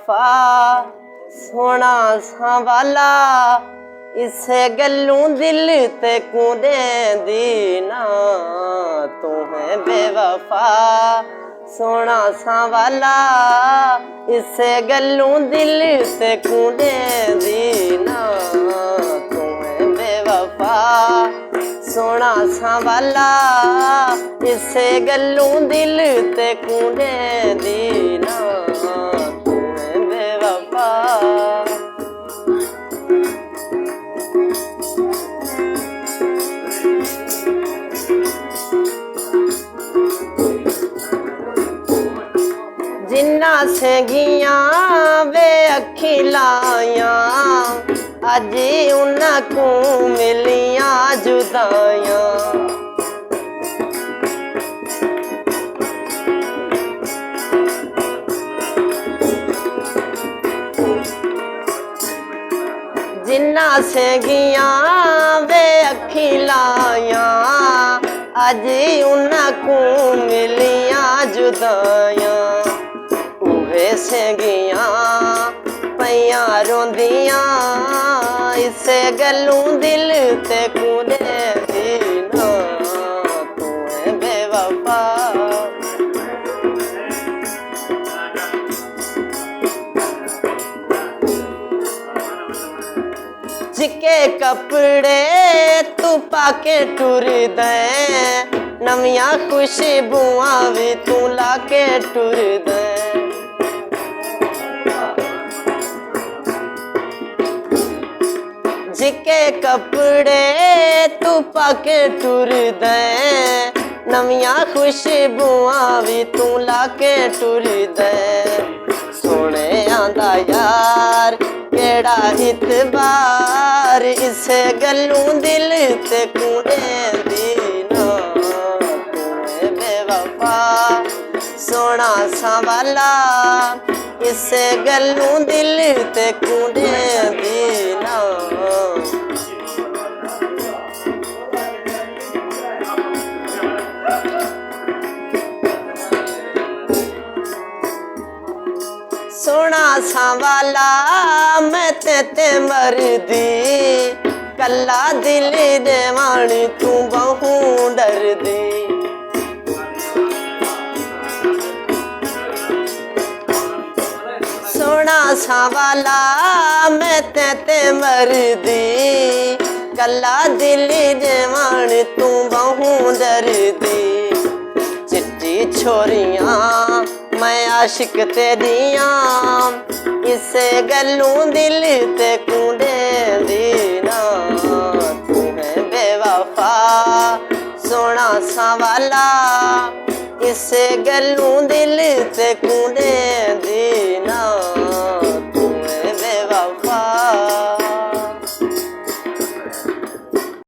बेवफा सोना संवाला इसे गल्लू दिल ते कूदे दीना तू है बेवफा सोना संवाला इसे गल्लू दिल ते कूदे दीना तू है बेवफा सोना संवाला इसे गल्लू दिल ते कूदे दीना तू है बेवफा। जिन्ना सेगियां वे अखी लाया अज उन्हां को मिलियां जुदाइयां जिन्ना सेगियां वे अखी लाया अज उन्हां को मिलियां जुदाइयां सेगियां पईयां रोंदियां इसे गल्लू दिल ते कूदे दीना तू है बेवफा। चिक्के कपड़े तू पाके टुर दे नवियां खुशबुआं भी तू लाके टुर दे जिके कपड़े तू पाके टुर दे नवियां खुशबुआं भी तू लाके टुर दे सोने आंदा यार केड़ा इतबार इसे गल्लू दिल ते कूदे दीना तू है बेवफा सोना संवाला इसे गल्लू दिल ते कूदे दीना। सोना संवाला मैं ते मरदी कल्ला दिल देवानी तू बहु डरदी सोना संवाला मैं ते मरदी कल्ला दिल देवानी तू बहु डरदी चिट्टी छोरियां मैं आशिक तेरियां इसे गल्लू दिल ते कूदे दीना तू है बेवफा सोना संवाला इसे गल्लू दिल ते कूदे दीना।